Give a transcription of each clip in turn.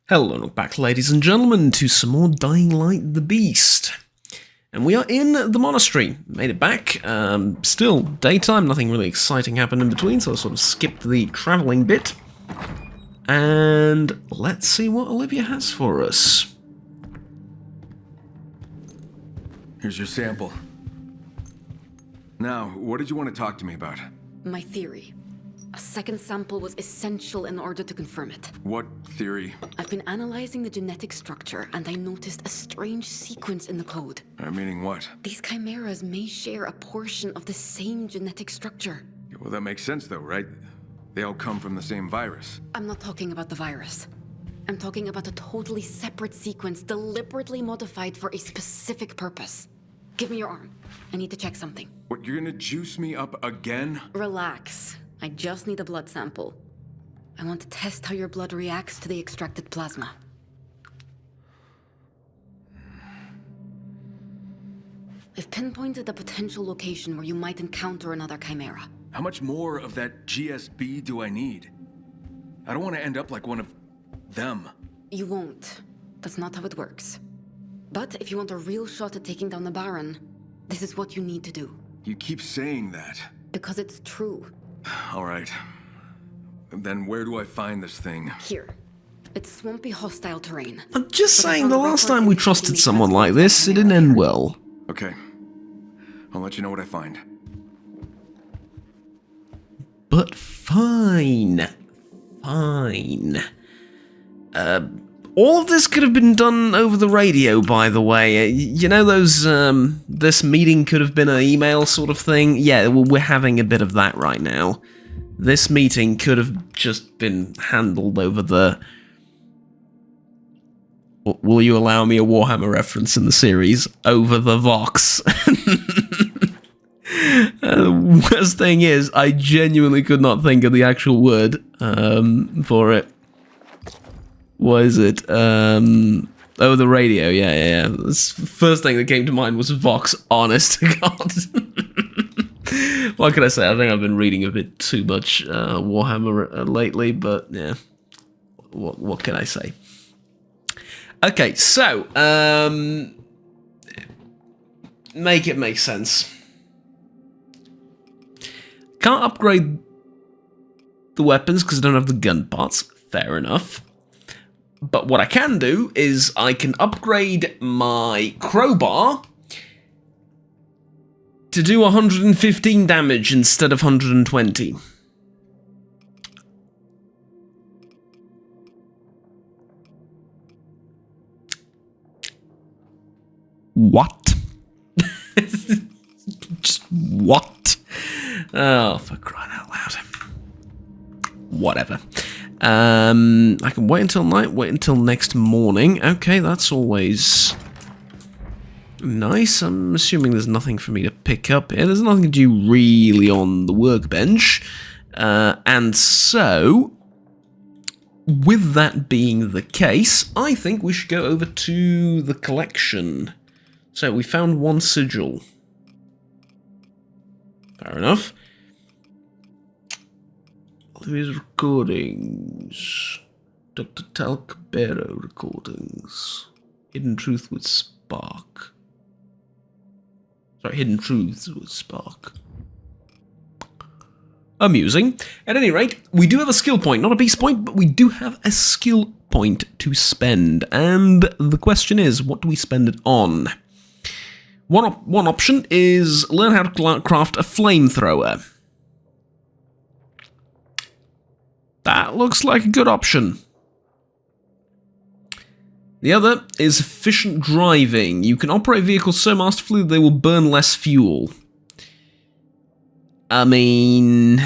Hello and welcome back, ladies and gentlemen, to some more Dying Light the Beast. And we are in the monastery. Made it back. Still daytime, nothing really exciting happened in between, so I sort of skipped the travelling bit. And let's see what Olivia has for us. Here's your sample. Now, what did you want to talk to me about? My theory. A second sample was essential in order to confirm it. What theory? I've been analyzing the genetic structure, and I noticed a strange sequence in the code. Meaning what? These chimeras may share a portion of the same genetic structure. Yeah, well, that makes sense though, right? They all come from the same virus. I'm not talking about the virus. I'm talking about a totally separate sequence deliberately modified for a specific purpose. Give me your arm. I need to check something. What, you're gonna juice me up again? Relax. I just need a blood sample. I want to test how your blood reacts to the extracted plasma. I've pinpointed a potential location where you might encounter another chimera. How much more of that GSB do I need? I don't want to end up like one of them. You won't. That's not how it works. But if you want a real shot at taking down the Baron, this is what you need to do. You keep saying that. Because it's true. All right. Then where do I find this thing? Here. It's swampy, hostile terrain. I'm just saying, the last time we trusted someone like this, it didn't end well. Okay. I'll let you know what I find. But fine. Fine. All of this could have been done over the radio, by the way. You know those, this meeting could have been an email sort of thing? Yeah, well, we're having a bit of that right now. This meeting could have just been handled over the... Will you allow me a Warhammer reference in the series? Over the Vox. The worst thing is, I genuinely could not think of the actual word for it. What is it? Oh, the radio. Yeah. The first thing that came to mind was Vox, honest to God. What can I say? I think I've been reading a bit too much Warhammer lately, but yeah. What can I say? Okay, so, make it make sense. Can't upgrade the weapons because I don't have the gun parts. Fair enough. But what I can do is I can upgrade my crowbar to do 115 damage instead of 120. What? Just what? Oh, for crying out loud. Whatever. I can wait until night, wait until next morning. Okay, that's always nice. I'm assuming there's nothing for me to pick up here. There's nothing to do really on the workbench. And so, with that being the case, I think we should go over to the collection. So, we found one sigil. Fair enough. Olivia's recordings. Dr. Talcabero recordings. Hidden Truth with Spark. Sorry, Hidden Truths with Spark. Amusing. At any rate, we do have a skill point. Not a beast point, but we do have a skill point to spend. And the question is, what do we spend it on? One option is learn how to craft a flamethrower. That looks like a good option. The other is efficient driving. You can operate vehicles so masterfully that they will burn less fuel. I mean...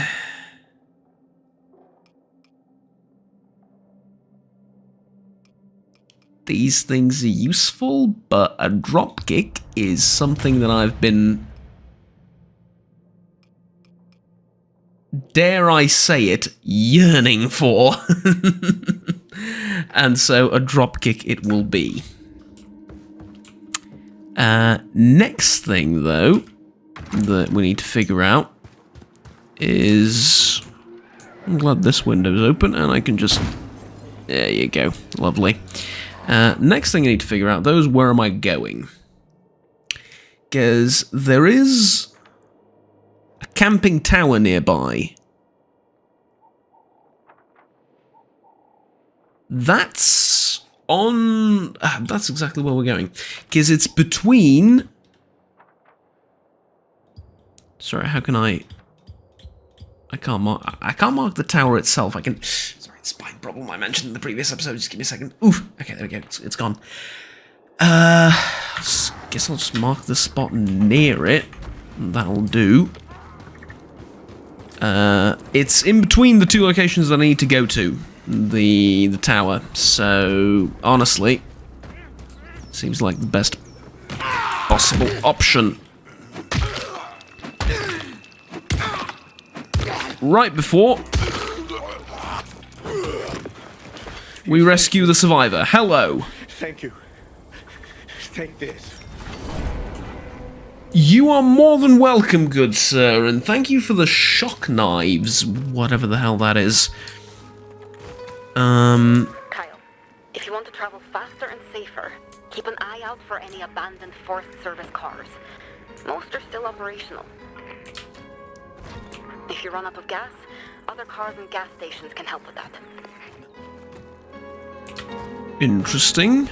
these things are useful, but a dropkick is something that I've been... dare I say it, yearning for. And so a dropkick it will be. Next thing, though, that we need to figure out is... I'm glad this window's open and I can just There you go. Lovely. Next thing I need to figure out, though, is where am I going? Because there is a camping tower nearby. That's on... that's exactly where we're going. Because it's between... Sorry, how can I can't mark the tower itself. I can... Sorry, spine problem I mentioned in the previous episode. Just give me a second. Oof. Okay, there we go. It's gone. Guess I'll just mark the spot near it. That'll do. It's in between the two locations that I need to go to. The tower. So, honestly, seems like the best possible option. Right before we rescue the survivor. Hello. Thank you. Take this. You are more than welcome, good sir, and thank you for the shock knives, whatever the hell that is. Kyle, if you want to travel faster and safer, keep an eye out for any abandoned Forest Service cars. Most are still operational. If you run out of gas, other cars and gas stations can help with that. Interesting.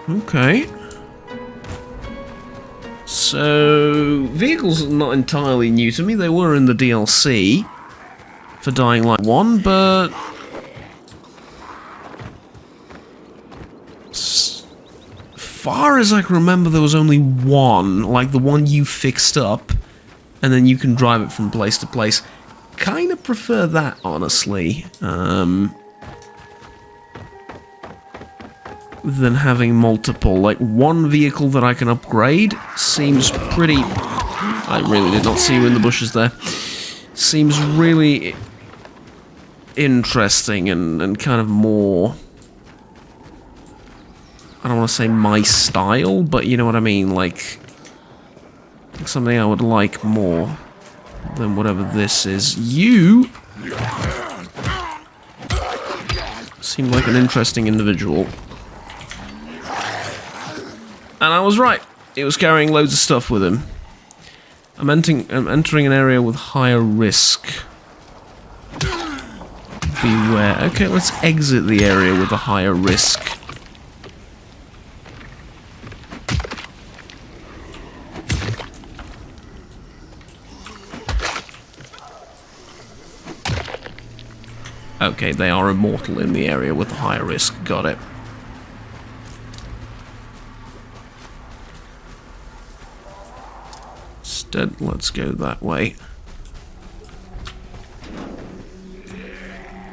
Okay. So, vehicles are not entirely new to me. They were in the DLC for Dying Light 1, but... as far as I can remember, there was only one, like the one you fixed up, and then you can drive it from place to place. Kind of prefer that, honestly, than having multiple. Like, one vehicle that I can upgrade seems pretty... I really did not see you in the bushes there. Seems really interesting and kind of more... I don't want to say my style, but you know what I mean, like something I would like more than whatever this is. You seem like an interesting individual. And I was right. He was carrying loads of stuff with him. I'm entering an area with higher risk. Beware. Okay, let's exit the area with a higher risk. Okay, they are immortal in the area with the higher risk. Got it. Instead, let's go that way.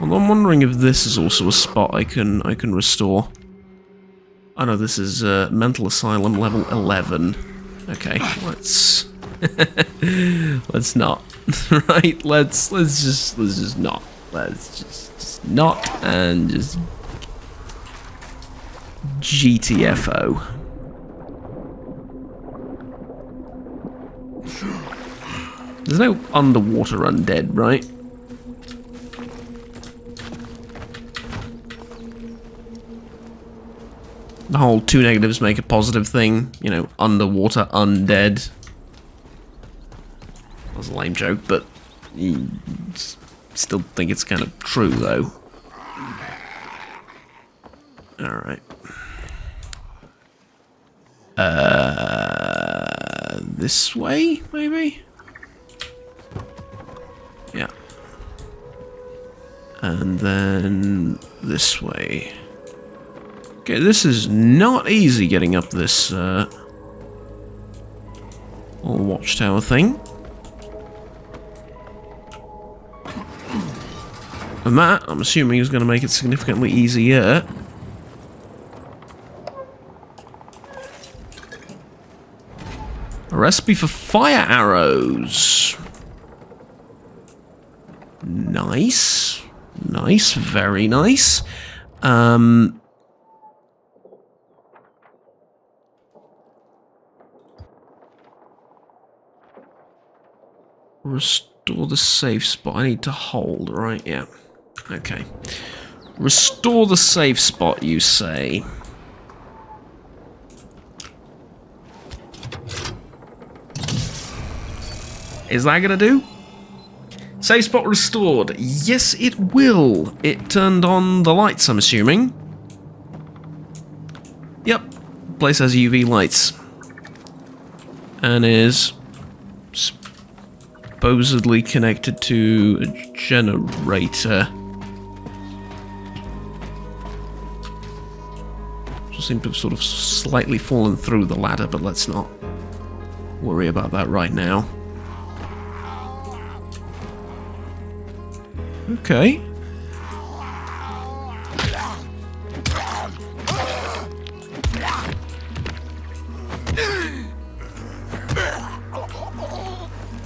Well, I'm wondering if this is also a spot I can restore. I know this is mental asylum level 11. Okay, let's let's not. Right, let's just not. Let's just not and just GTFO. There's no underwater undead, right? The whole two negatives make a positive thing, you know, underwater undead. That was a lame joke, but still think it's kind of true, though. Alright. This way, maybe? Yeah. And then this way. Okay, this is not easy getting up this little watchtower thing. And that, I'm assuming, is going to make it significantly easier. A recipe for fire arrows. Nice. Nice, very nice. Restore the safe spot. I need to hold, right? Yeah. Okay. Restore the safe spot, you say. Is that gonna do? Safe spot restored. Yes, it will. It turned on the lights, I'm assuming. Yep. Place has UV lights. And is supposedly connected to a generator. Just seem to have sort of slightly fallen through the ladder, but let's not worry about that right now. Okay.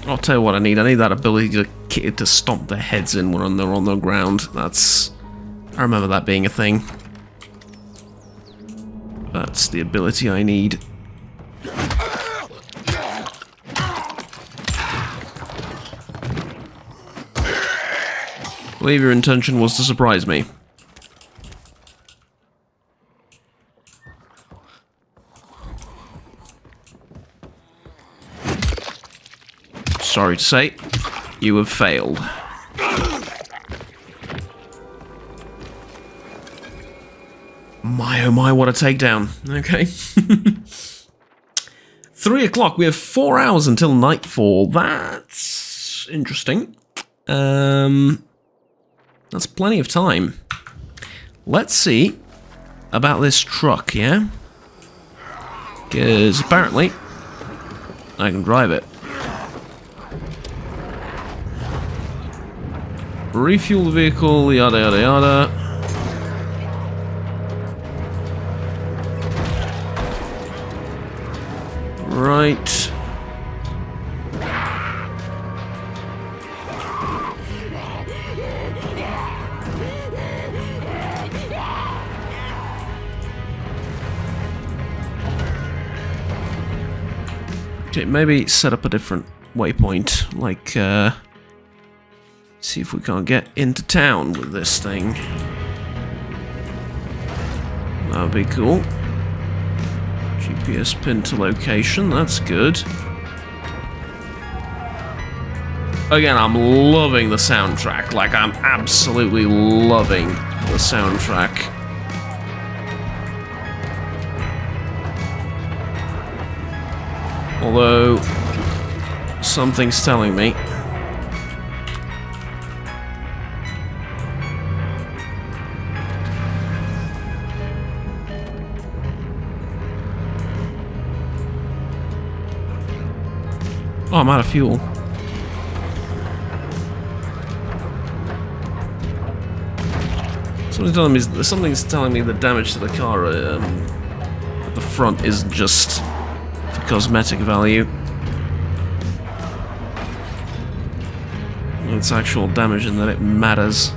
I'll tell you what I need. I need that ability to stomp their heads in when they're on the ground. That's... I remember that being a thing. That's the ability I need. I believe your intention was to surprise me. Sorry to say, you have failed. My oh my, what a takedown. Okay. 3 o'clock, we have 4 hours until nightfall. That's interesting. That's plenty of time. Let's see about this truck, yeah? Because apparently I can drive it. Refuel the vehicle, yada yada yada. Right. Okay, maybe set up a different waypoint, like, see if we can't get into town with this thing. That would be cool. GPS pin to location, that's good. Again, I'm loving the soundtrack. Like, I'm absolutely loving the soundtrack. Although, something's telling me oh, I'm out of fuel. Something's telling me the damage to the car at the front isn't just for cosmetic value. It's actual damage in that it matters.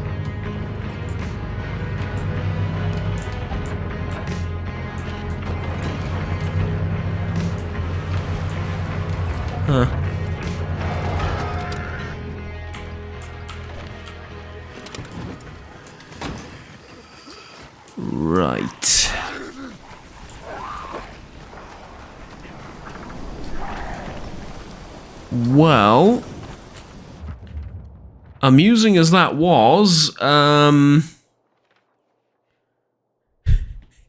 Huh. Right. Well, amusing as that was,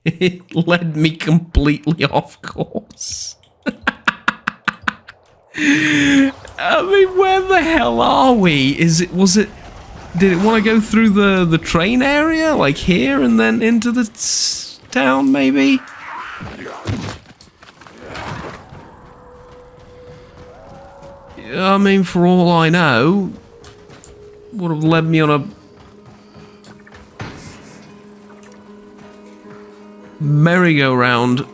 it led me completely off course. I mean, where the hell are we? Did it want to go through the train area, like here, and then into the town, maybe? I mean, for all I know, would have led me on a merry-go-round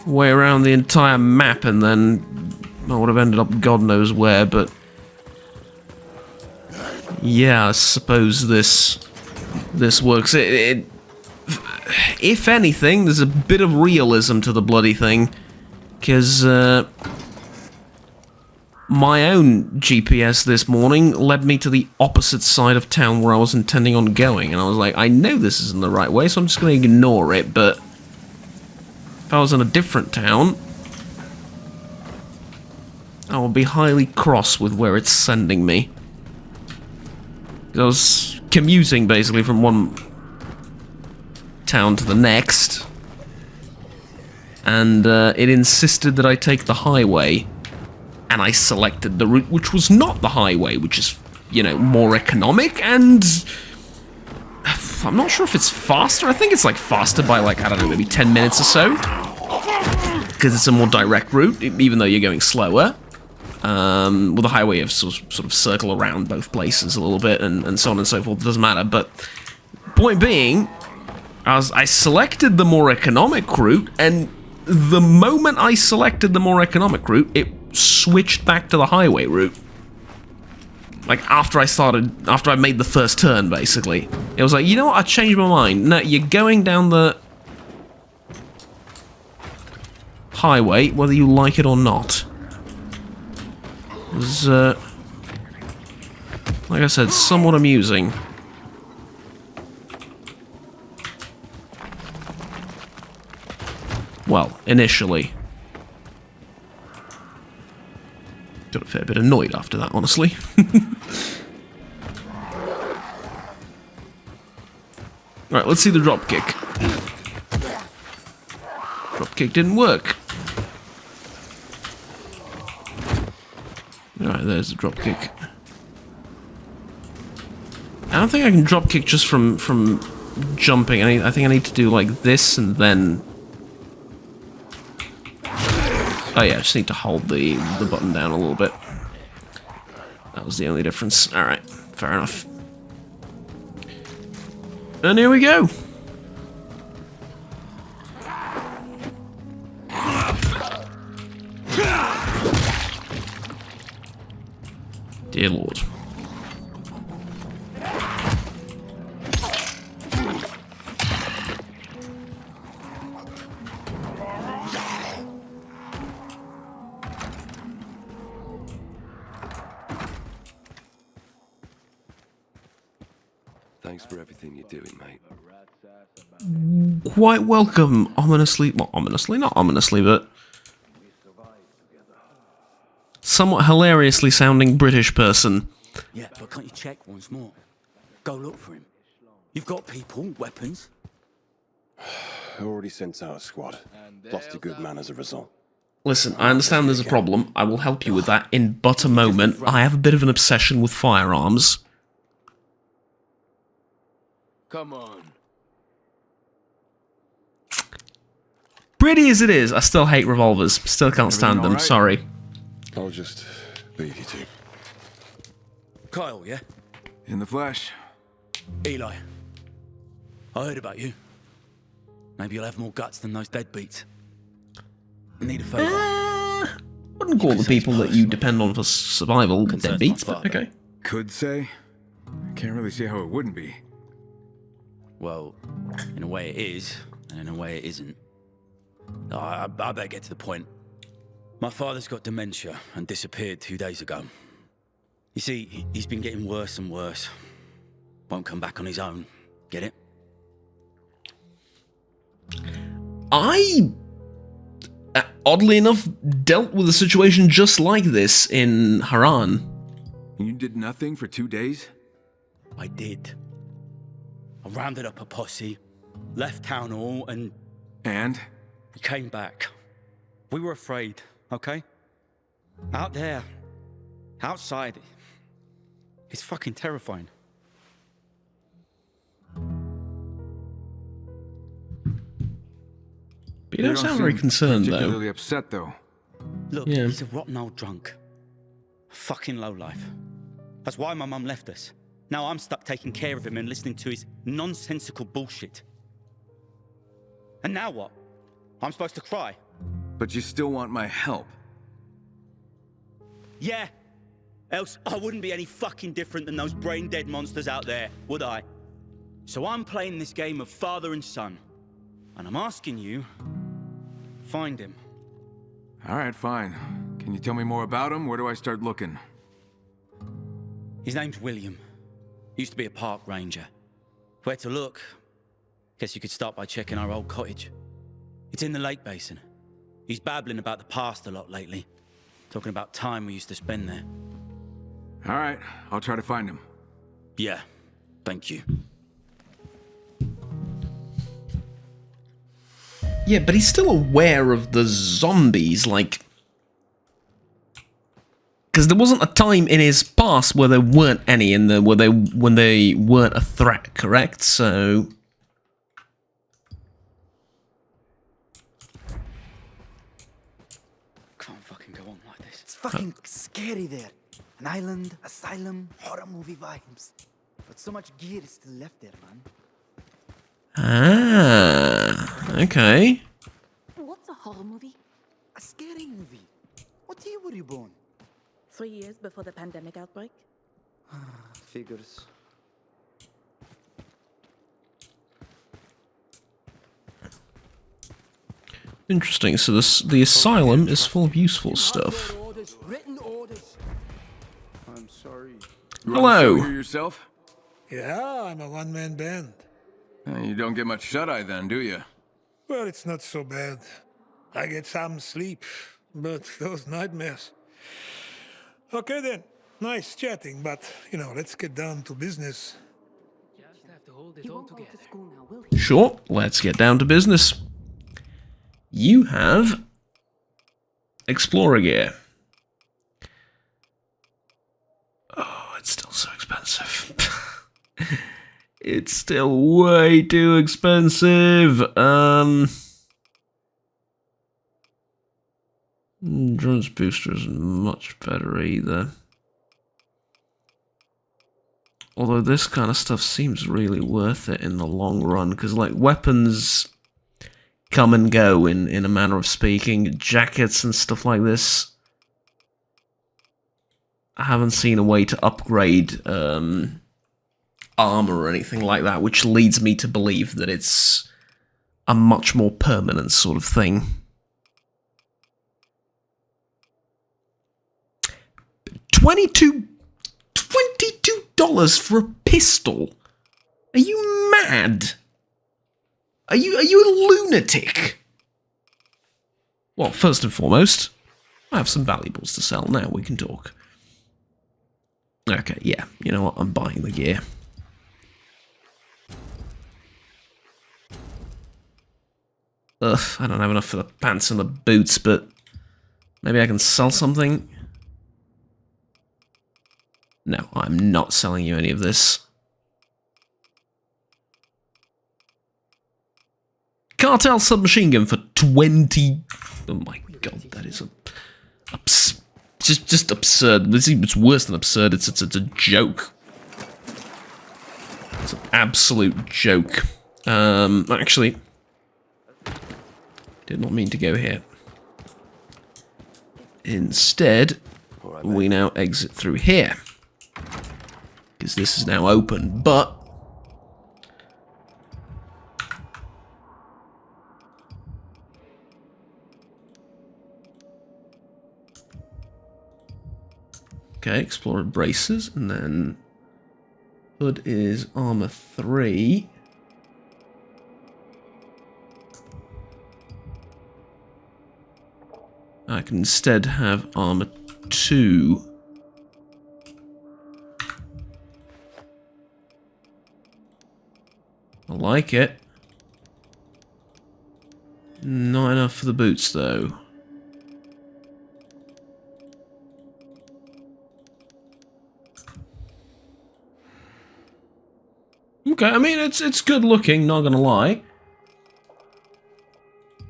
way around the entire map, and then I would have ended up God knows where, but yeah, I suppose this works. If anything, there's a bit of realism to the bloody thing, because my own GPS this morning led me to the opposite side of town where I was intending on going, and I was like, I know this isn't the right way, so I'm just going to ignore it, but if I was in a different town, I would be highly cross with where it's sending me. I was commuting, basically, from one town to the next, and it insisted that I take the highway, and I selected the route which was not the highway, which is, you know, more economic, and I'm not sure if it's faster. I think it's, like, faster by, like, I don't know, maybe 10 minutes or so, because it's a more direct route, even though you're going slower. With the highway, you sort of circle around both places a little bit, and so on and so forth. It doesn't matter, but point being, I selected the more economic route, and the moment I selected the more economic route, it switched back to the highway route. Like, after I made the first turn, basically. It was like, you know what, I changed my mind. No, you're going down the highway, whether you like it or not. It was, like I said, somewhat amusing. Well, initially. Got a fair bit annoyed after that, honestly. Alright, let's see the dropkick. Dropkick didn't work. Alright, there's the dropkick. I don't think I can dropkick just from jumping. I think I need to do like this and then... Oh yeah, I just need to hold the button down a little bit. That was the only difference. Alright, fair enough. And here we go. Dear Lord. Thanks for everything you're doing, mate. Quite welcome, ominously. Well, ominously, not ominously, but somewhat hilariously sounding British person. Yeah, but can't you check once more? Go look for him. You've got people, weapons. I already sent out a squad. Lost a good man as a result. Listen, I understand there's a problem. I will help you with that in but a moment. I have a bit of an obsession with firearms. Come on. Pretty as it is, I still hate revolvers. Still can't stand them, all right? sorry. I'll just leave you two. Kyle, yeah? In the flesh. Eli. I heard about you. Maybe you'll have more guts than those deadbeats. I need a favour. Wouldn't call the people that you depend on for survival Concerns deadbeats, my but father. okay. Could say. Can't really see how it wouldn't be. Well, in a way it is, and in a way it isn't. I better get to the point. My father's got dementia and disappeared 2 days ago. You see, he's been getting worse and worse. Won't come back on his own. Get it? I, oddly enough, dealt with a situation just like this in Haran. You did nothing for 2 days? I did. I rounded up a posse, left town hall, and And? he came back. We were afraid, okay? Out there, outside, it's fucking terrifying. But you don't sound very concerned, though. Particularly upset, though. Look, Yeah. he's a rotten old drunk. A fucking lowlife. That's why my mum left us. Now I'm stuck taking care of him and listening to his nonsensical bullshit. And now what? I'm supposed to cry? But you still want my help. Yeah. Else I wouldn't be any fucking different than those brain-dead monsters out there, would I? So I'm playing this game of father and son. And I'm asking you, find him. Alright, fine. Can you tell me more about him? Where do I start looking? His name's William. Used to be a park ranger. Where to look? Guess you could start by checking our old cottage. It's in the lake basin. He's babbling about the past a lot lately. Talking about time we used to spend there. All right, I'll try to find him. Yeah, thank you. Yeah, but he's still aware of the zombies, like... Because there wasn't a time in his past where there weren't any, and when they weren't a threat, correct? So... Can't fucking go on like this. It's fucking scary there. An island, asylum, horror movie vibes. But so much gear is still left there, man. Ah, okay. What's a horror movie? A scary movie. What year were you born? 3 years before the pandemic outbreak. Figures. Interesting, so the asylum is full of useful stuff. Written orders. I'm sorry. You Hello. run the show here yourself? Yeah, I'm a one-man band. You don't get much shut-eye then, do you? Well, it's not so bad. I get some sleep, but those nightmares. Okay then, nice chatting, but, you know, let's get down to business. He won't go to school now, will he? Sure, let's get down to business. You have Explorer gear. Oh, it's still so expensive. It's still way too expensive. Endurance booster isn't much better either. Although this kind of stuff seems really worth it in the long run, because like weapons come and go in a manner of speaking. Jackets and stuff like this, I haven't seen a way to upgrade armor or anything like that, which leads me to believe that it's a much more permanent sort of thing. $22 for a pistol? Are you mad? Are you a lunatic? Well, first and foremost, I have some valuables to sell. Now we can talk. Okay, yeah, you know what? I'm buying the gear. Ugh, I don't have enough for the pants and the boots, but maybe I can sell something? No, I'm not selling you any of this. Cartel submachine gun for 20... Oh my god, that is just absurd. It's worse than absurd, it's a joke. It's an absolute joke. Actually... Did not mean to go here. Instead, we now exit through here. Because this is now open, but... Okay, Explorer braces, and then... Hood is armor 3. I can instead have armor 2. I like it. Not enough for the boots, though. Okay, I mean, it's good looking, not gonna lie.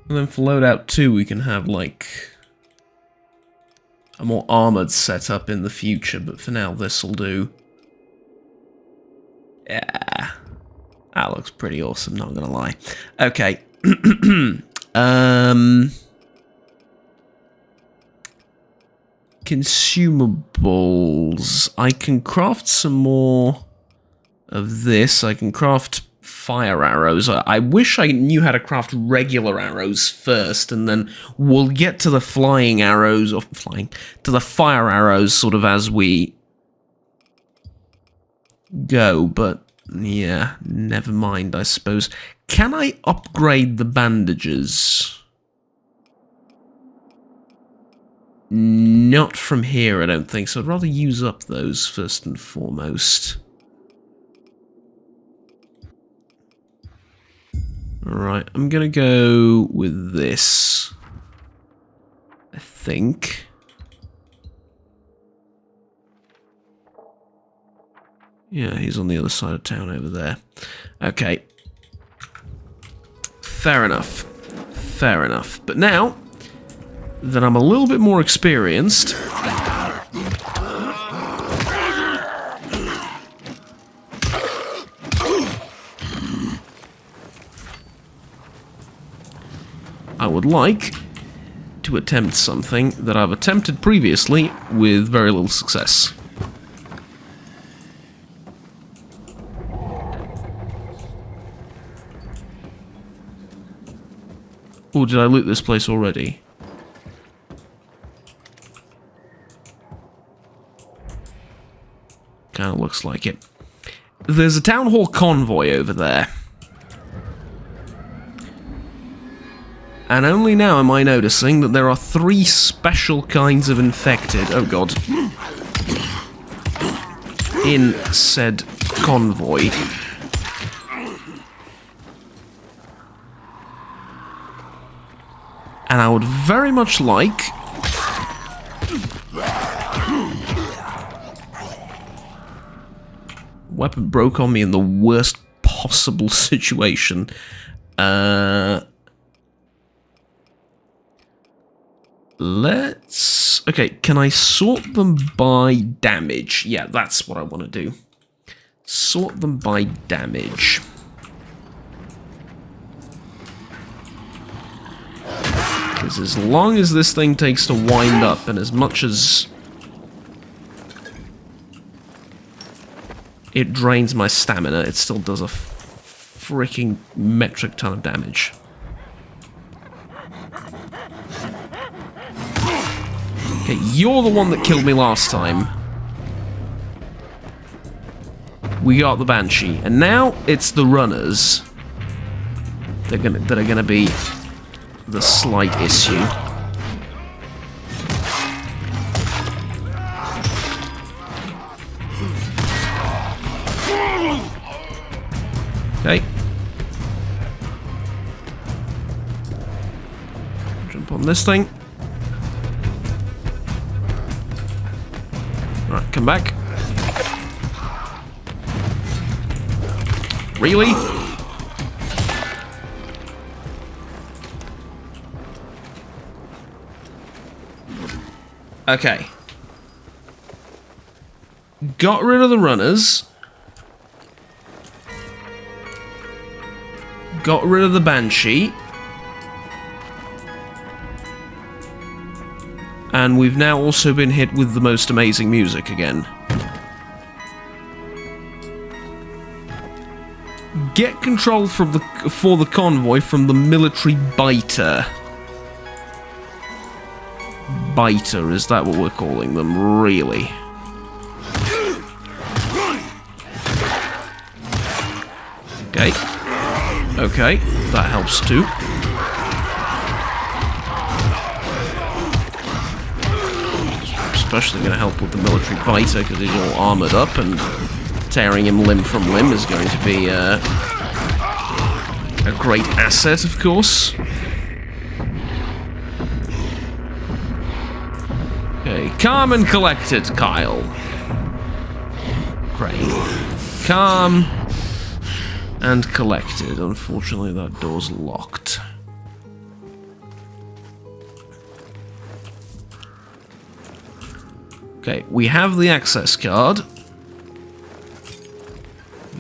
And then for loadout 2, we can have, like... a more armoured setup in the future, but for now this'll do. Yeah. That looks pretty awesome, not gonna lie. Okay. Consumables. I can craft some more of this. I can craft fire arrows. I wish I knew how to craft regular arrows first, and then we'll get to the flying arrows, or to the fire arrows sort of as we go, but yeah, never mind, I suppose. Can I upgrade the bandages? Not from here, I don't think, so I'd rather use up those first and foremost. Alright, I'm gonna go with this, I think. Yeah, he's on the other side of town over there. Okay. Fair enough. Fair enough. But now that I'm a little bit more experienced, I would like to attempt something that I've attempted previously with very little success. Oh, did I loot this place already? Kinda looks like it. There's a town hall convoy over there. And only now am I noticing that there are 3 special kinds of infected, oh god, in said convoy. And I would very much like weapon broke on me in the worst possible situation. Let's... Okay, can I sort them by damage? Yeah, that's what I want to do. Sort them by damage. Because as long as this thing takes to wind up, and as much as it drains my stamina, it still does a freaking metric ton of damage. Okay, you're the one that killed me last time. We got the Banshee, and now it's the runners that are gonna be the slight issue. Okay. Jump on this thing. Alright, come back. Really? Okay. Got rid of the runners. Got rid of the Banshee. And we've now also been hit with the most amazing music again. Get control for the convoy from the military biter. Biter, is that what we're calling them? Really? Okay. Okay, that helps too. Especially going to help with the military biter because he's all armored up, and tearing him limb from limb is going to be a great asset, of course. Okay, calm and collected, Kyle. Great. Calm and collected. Unfortunately, that door's locked. Okay, we have the access card.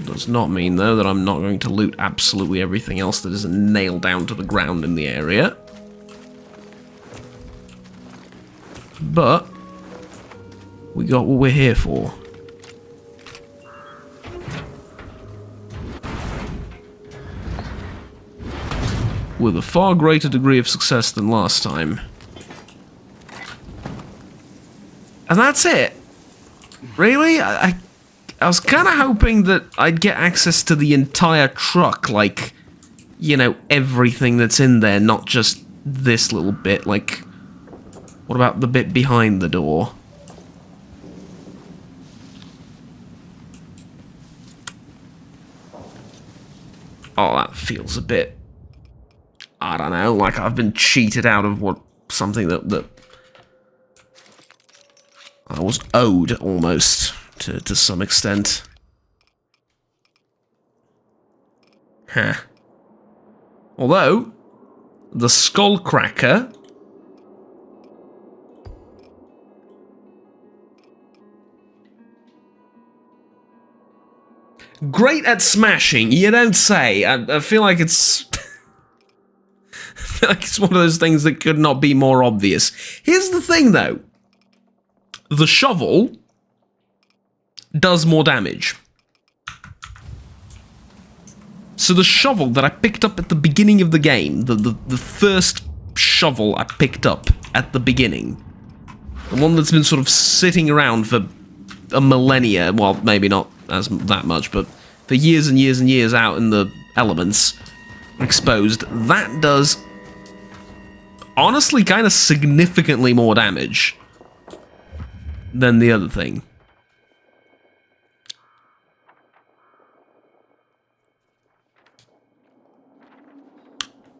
Does not mean, though, that I'm not going to loot absolutely everything else that isn't nailed down to the ground in the area. But we got what we're here for. with a far greater degree of success than last time. And that's it. Really? I was kind of hoping that I'd get access to the entire truck, like, you know, everything that's in there, not just this little bit. Like, what about the bit behind the door? Oh, that feels a bit, I don't know, like I've been cheated out of something that I was owed almost to some extent. Huh. Although the Skullcracker great at smashing, you don't say. I feel like it's I feel like it's one of those things that could not be more obvious. Here's the thing though. The shovel does more damage. So the shovel that I picked up at the beginning of the game, the first shovel I picked up at the beginning, the one that's been sort of sitting around for a millennia, well, maybe not as that much, but for years and years and years out in the elements, exposed, that does honestly kind of significantly more damage than the other thing.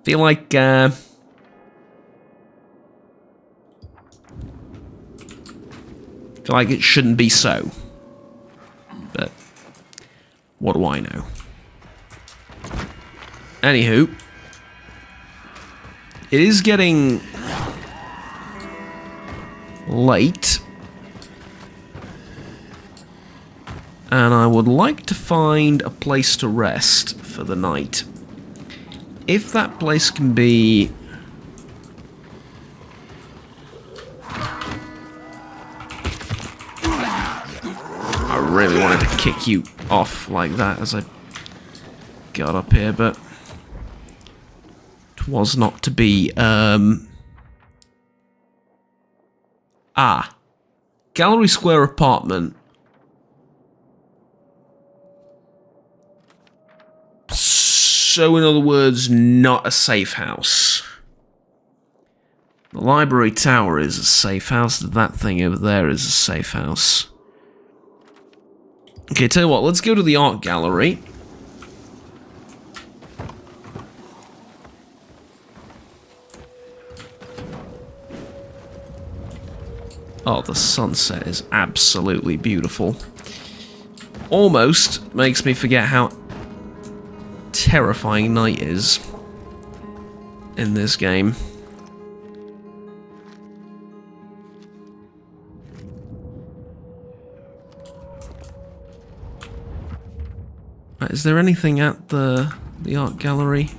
Feel like it shouldn't be so. But what do I know? Anywho, it is getting late, and I would like to find a place to rest for the night. If that place can be... I really wanted to kick you off like that as I got up here, but it was not to be. Gallery Square apartment. So, in other words, not a safe house. The library tower is a safe house. That thing over there is a safe house. Okay, tell you what, let's go to the art gallery. Oh, the sunset is absolutely beautiful. Almost makes me forget how terrifying night is in this game. Is there anything at the art gallery?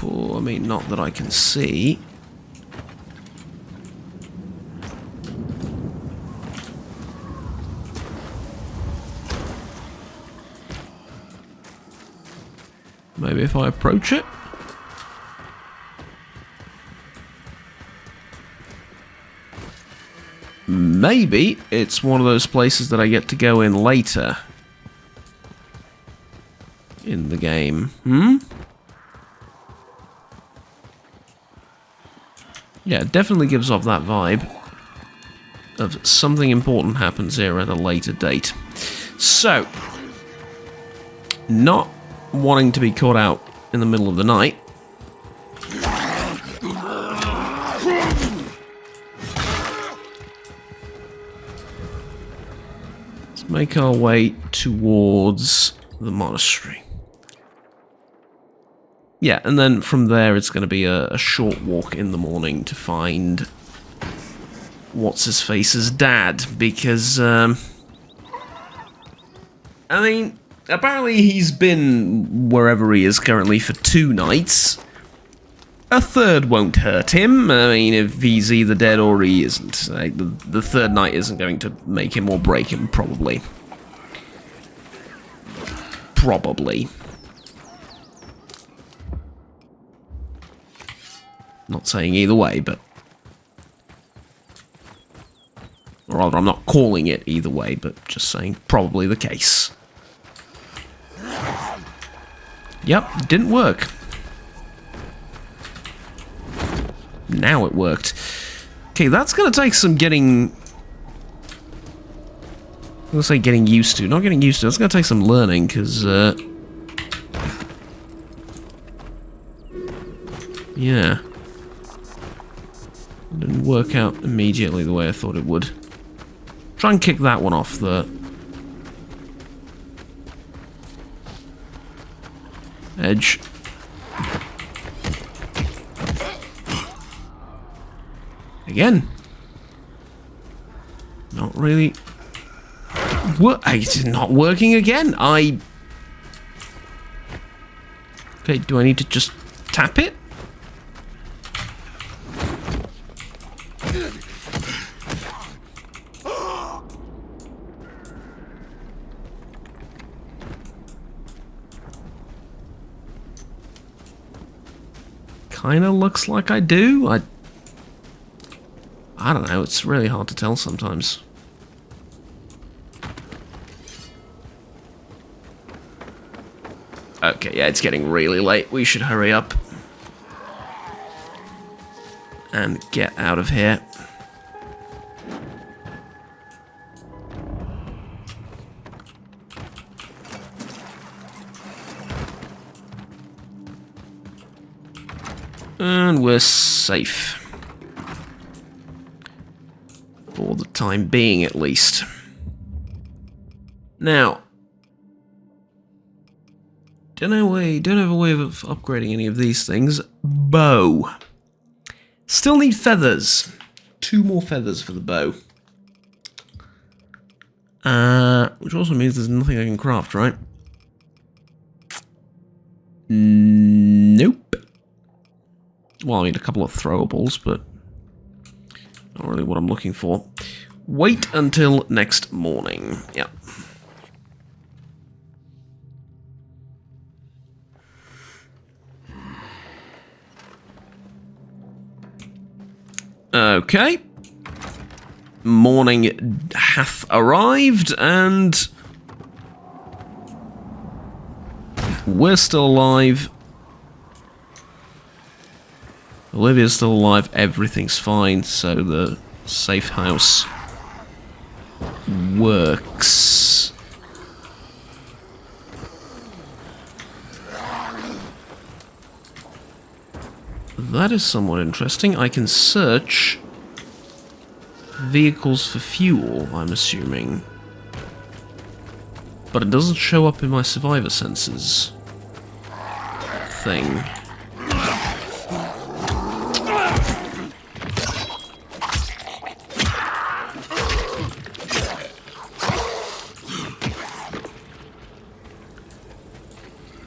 Oh, I mean, not that I can see. Maybe if I approach it? Maybe it's one of those places that I get to go in later in the game. Yeah, it definitely gives off that vibe of something important happens here at a later date. So, not wanting to be caught out in the middle of the night, let's make our way towards the monastery. Yeah, and then from there it's going to be a short walk in the morning to find what's-his-face's dad, because, I mean, apparently he's been wherever he is currently for 2 nights. A third won't hurt him. I mean, if he's either dead or he isn't. Like, the third night isn't going to make him or break him, probably. Probably. Not saying either way, but... Or rather, I'm not calling it either way, but just saying probably the case. Yep, didn't work. Now it worked. Okay, that's gonna take some getting... I'm gonna say getting used to. Not getting used to, it's gonna take some learning, because, yeah. It didn't work out immediately the way I thought it would. Try and kick that one off the... edge. Again. Not really... It's not working again. Okay, do I need to just tap it? Kinda looks like I do. I don't know, it's really hard to tell sometimes. Okay, yeah, it's getting really late. We should hurry up. And get out of here. And we're safe. For the time being, at least. Now, don't have a way of upgrading any of these things. Bow. Still need feathers. 2 more feathers for the bow. Which also means there's nothing I can craft, right? Nope. Well, I mean, a couple of throwables, but not really what I'm looking for. Wait until next morning. Yeah. Okay. Morning hath arrived, and we're still alive. Olivia's still alive, everything's fine, so the safe house works. That is somewhat interesting. I can search vehicles for fuel, I'm assuming. But it doesn't show up in my survivor sensors thing.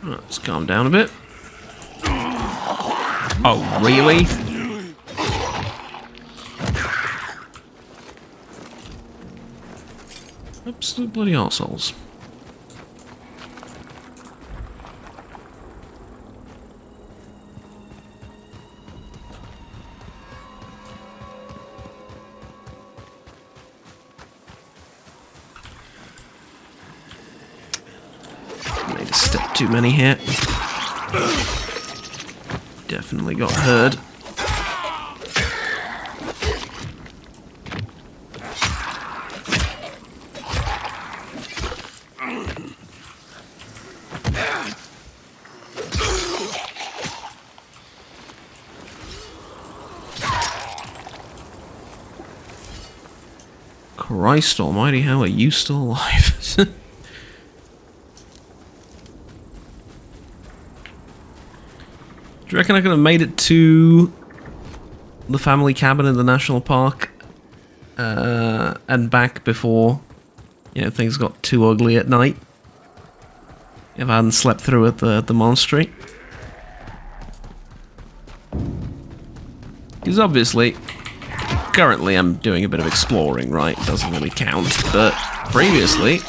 Let's calm down a bit. Oh, really? Absolute bloody arseholes. Made a step too many here. Definitely got heard. Christ almighty, how are you still alive? Do you reckon I could have made it to the family cabin in the national park and back before, you know, things got too ugly at night? If I hadn't slept through at the monastery? Because obviously, currently I'm doing a bit of exploring, right? Doesn't really count, but previously,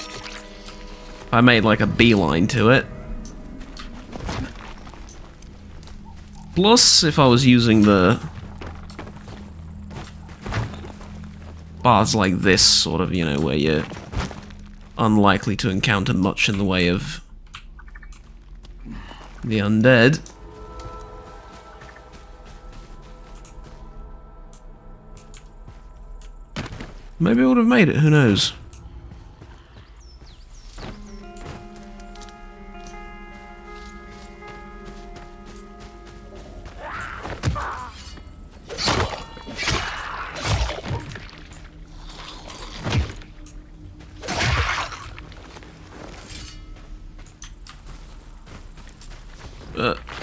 I made like a beeline to it. Plus, if I was using the bars like this, sort of, you know, where you're unlikely to encounter much in the way of the undead. Maybe I would have made it, who knows?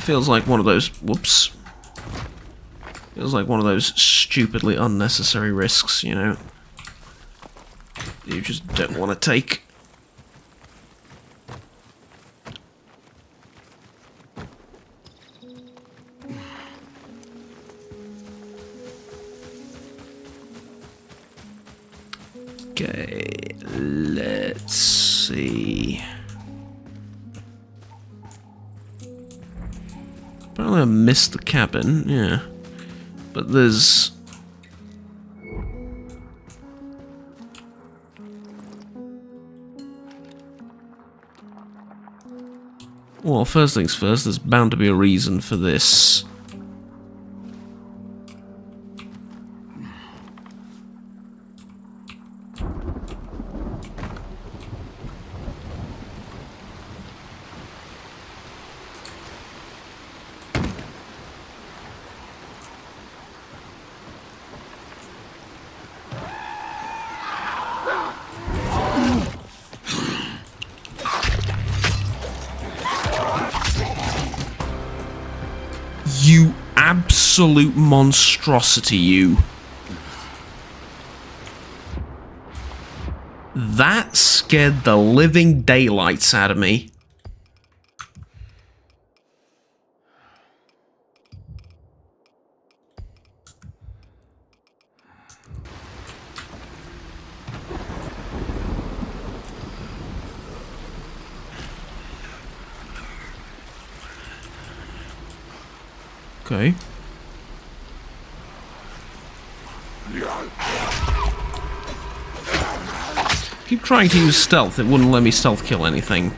Feels like one of those, whoops. Feels like one of those stupidly unnecessary risks, you know. You just don't want to take. Okay, let's see. Apparently I missed the cabin, yeah. But there's... Well, first things first, there's bound to be a reason for this. You absolute monstrosity, you. That scared the living daylights out of me. Okay. Keep trying to use stealth, it wouldn't let me stealth kill anything.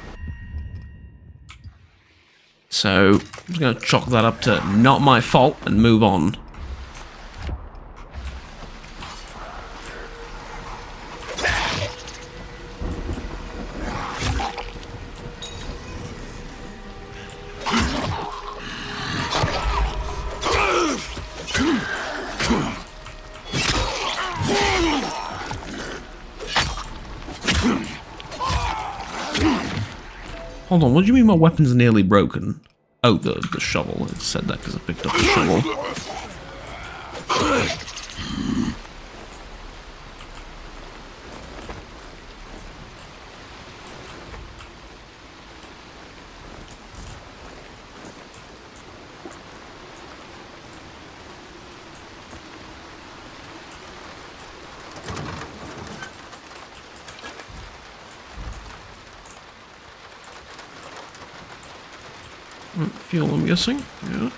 So, I'm just gonna chalk that up to not my fault and move on. Hold on, what do you mean my weapon's nearly broken? Oh, the shovel. I said that because I picked up the shovel. Fuel, I'm guessing. Yeah.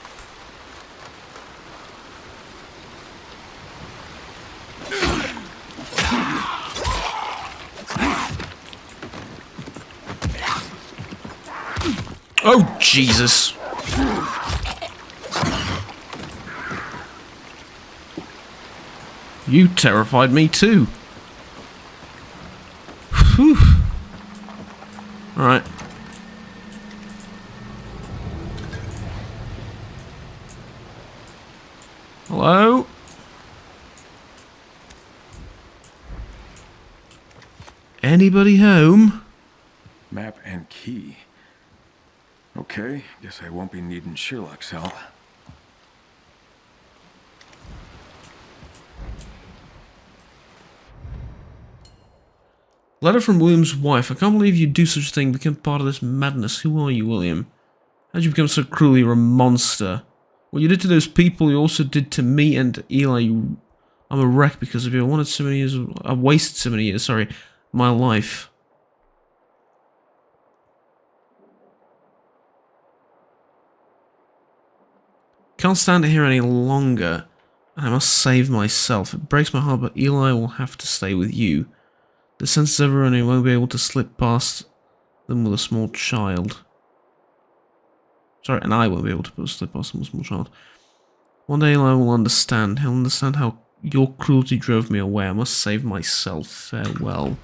Oh, Jesus. You terrified me too. Whew. All right. Hello? Anybody home? Map and key. Okay, guess I won't be needing Sherlock's help. Letter from William's wife. I can't believe you'd do such a thing, become part of this madness. Who are you, William? How'd you become so cruel? You're a monster. What you did to those people, you also did to me and Eli. I'm a wreck because of you. I wasted so many years, sorry, my life. can't stand it here any longer. I must save myself. It breaks my heart, but Eli will have to stay with you. The sense is everyone who won't be able to slip past them with a small child. Sorry, and I won't be able to slip past them with a small child. One day Eli will understand. He'll understand how your cruelty drove me away. I must save myself. Farewell.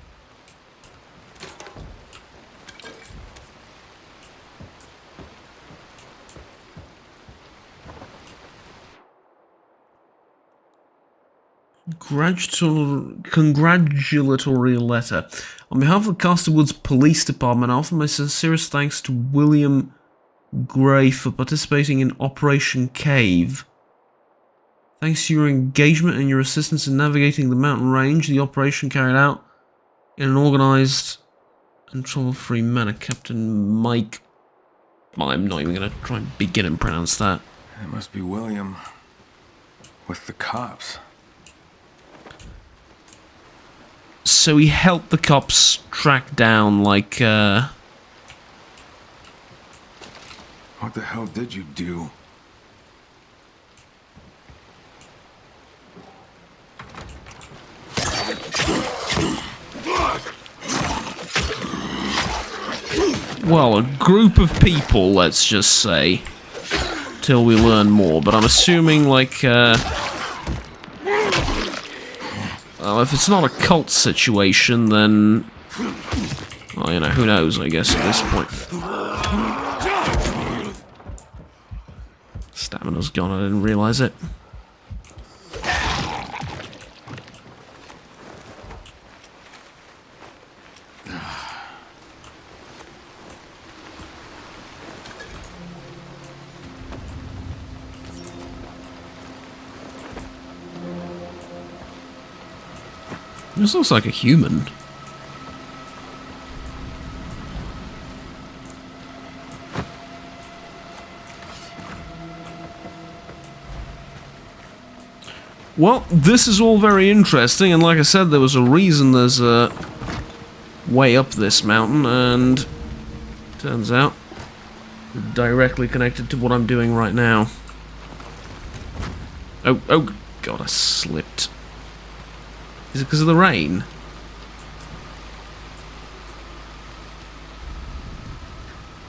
Congratulatory letter. On behalf of the Castle Woods Police Department, I offer my sincerest thanks to William Gray for participating in Operation Cave. Thanks to your engagement and your assistance in navigating the mountain range, the operation carried out in an organized and trouble-free manner. Captain Mike... I'm not even going to try and begin and pronounce that. It must be William. With the cops. So he helped the cops track down, like, What the hell did you do? well, a group of people, let's just say, till we learn more. But I'm assuming, like, well, if it's not a cult situation, then, well, you know, who knows, I guess, at this point. Stamina's gone, I didn't realize it. This looks like a human. Well, this is all very interesting, and like I said, there was a reason there's a way up this mountain, and turns out directly connected to what I'm doing right now. Oh god, I slipped. Is it because of the rain?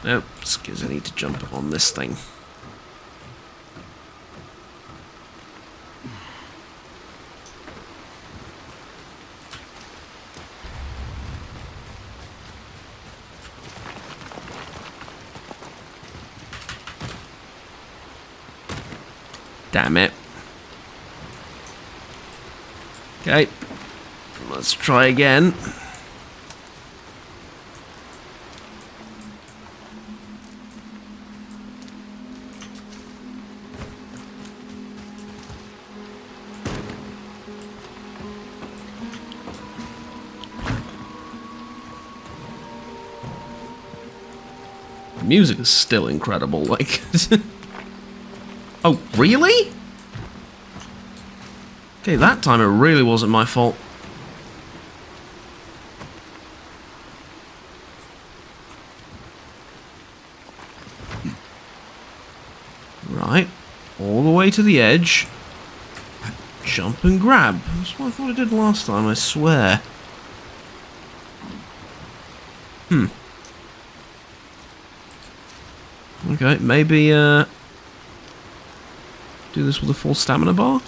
Nope, it's because I need to jump on this thing. Damn it. Okay. Let's try again. The music is still incredible, like... Oh, really? Okay, that time it really wasn't my fault. Right, all the way to the edge. Jump and grab. That's what I thought I did last time, I swear. Okay, maybe, do this with a full stamina bar?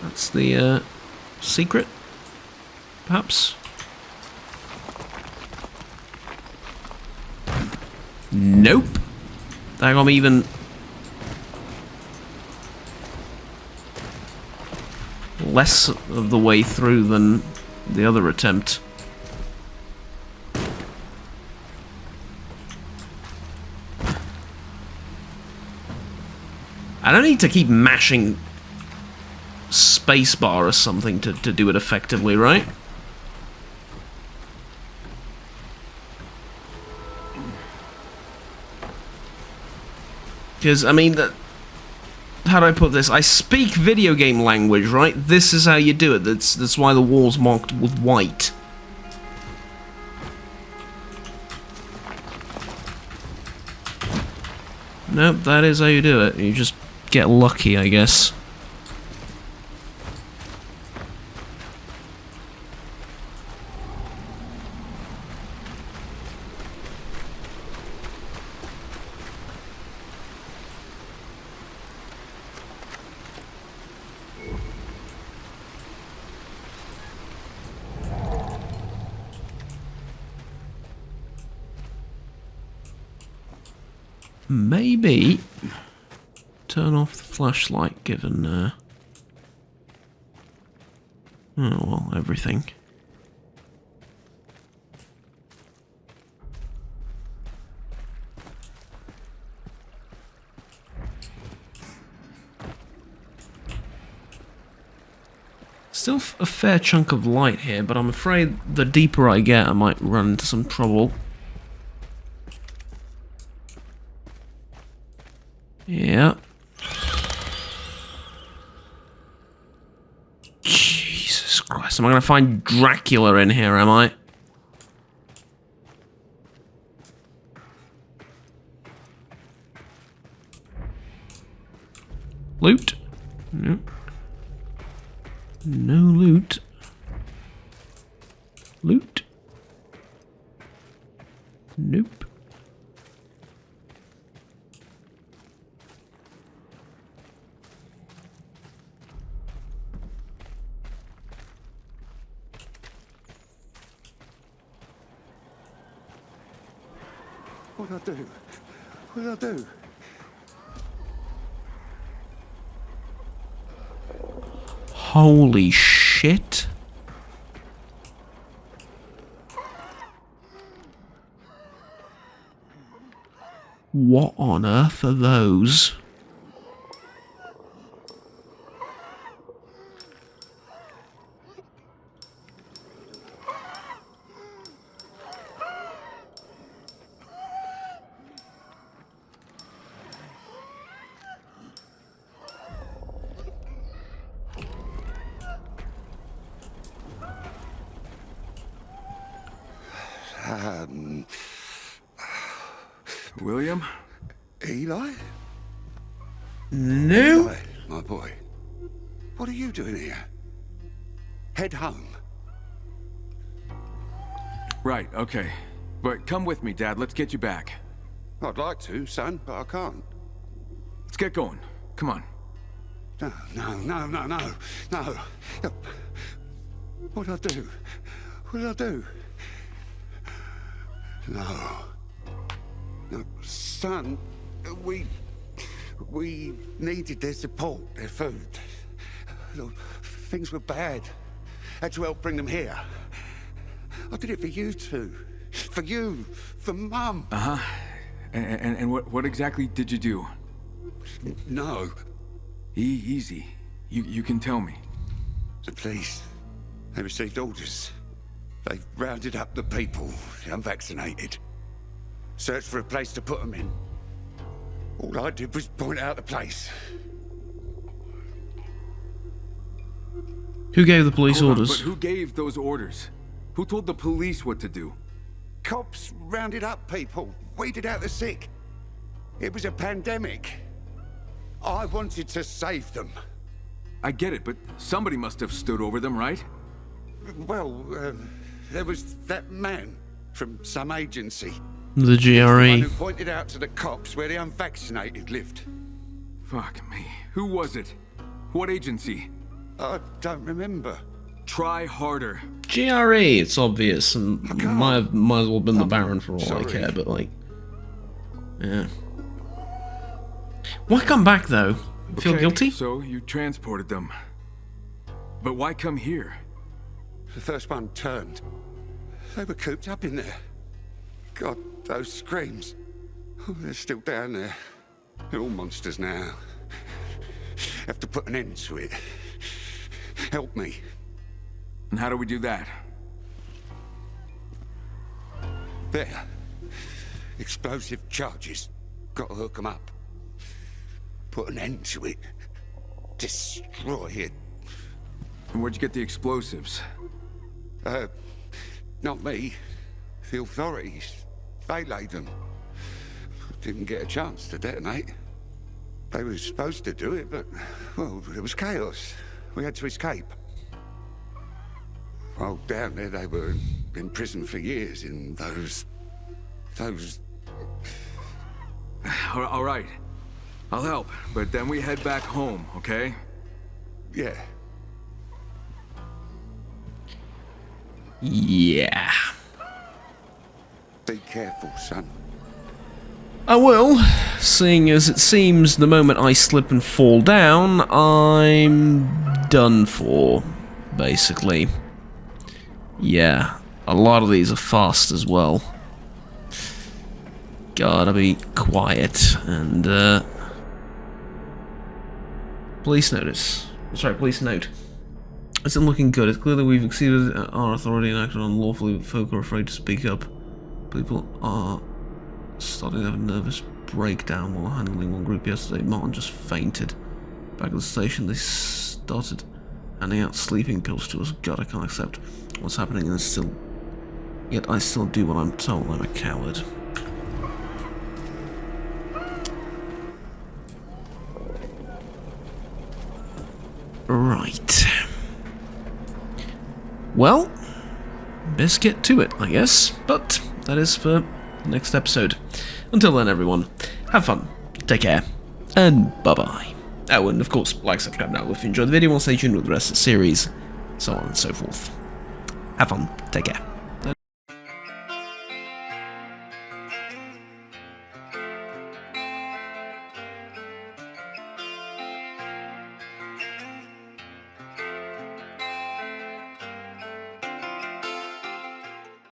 That's the, secret? Perhaps? Nope. I'm even... less of the way through than the other attempt. I don't need to keep mashing spacebar or something to do it effectively, right? Because, I mean, how do I put this? I speak video game language, right? This is how you do it. That's why the wall's marked with white. Nope, that is how you do it. You just get lucky, I guess. Maybe turn off the flashlight given oh well, everything. Still a fair chunk of light here, but I'm afraid the deeper I get I might run into some trouble. Yeah. Jesus Christ, am I going to find Dracula in here, am I? Loot? No. No loot. Loot? Nope. What'd I do? What'd I do? Holy shit. What on earth are those? William? Eli? No. Eli, my boy. What are you doing here? Head home. Right, okay. But come with me, Dad. Let's get you back. I'd like to, son, but I can't. Let's get going. Come on. No. What'd I do? What'd I do? No, son, we needed their support, their food. Look, things were bad. Had to help bring them here. I did it for you two. For you. For Mum. Uh-huh. And what exactly did you do? No. Easy. You can tell me. The police, they received orders. They rounded up the people, the unvaccinated. Searched for a place to put them in. All I did was point out the place. Who gave the police Hold on, orders? but who gave those orders? Who told the police what to do? Cops rounded up people, weeded out the sick. It was a pandemic. I wanted to save them. I get it, but somebody must have stood over them, right? Well, there was that man from some agency. The The one GRE. who pointed out to the cops where the unvaccinated lived. Fuck me. Who was it? What agency? I don't remember. Try harder. GRE, it's obvious, and might as well have been the Baron for all sorry. I care, but like, yeah. Why come back though? Feel Okay, guilty? So you transported them. But why come here? The first one turned. They were cooped up in there. God, those screams. Oh, they're still down there. They're all monsters now. Have to put an end to it. Help me. And how do we do that? There. Explosive charges. Got to hook them up. Put an end to it. Destroy it. And where'd you get the explosives? Not me. The authorities. They laid them. didn't get a chance to detonate. They were supposed to do it, but, well, it was chaos. We had to escape. Well, down there they were in prison for years in those... All right. I'll help, but then we head back home, okay? Yeah. Yeah. Be careful, son. I will, seeing as it seems the moment I slip and fall down, I'm done for, basically. Yeah, a lot of these are fast as well. Gotta be quiet, and, police notice. Sorry, police note. It's not looking good. It's clear that we've exceeded our authority and acted unlawfully, but folk are afraid to speak up. People are starting to have a nervous breakdown while handling one group yesterday. Martin just fainted. Back at the station, they started handing out sleeping pills to us. God, I can't accept what's happening, and yet I still do what I'm told. I'm a coward. Right. Well, best get to it, I guess. But that is for the next episode. Until then, everyone, have fun, take care, and bye-bye. Oh, and of course, like, subscribe now if you enjoyed the video, and stay tuned with the rest of the series, so on and so forth. Have fun, take care.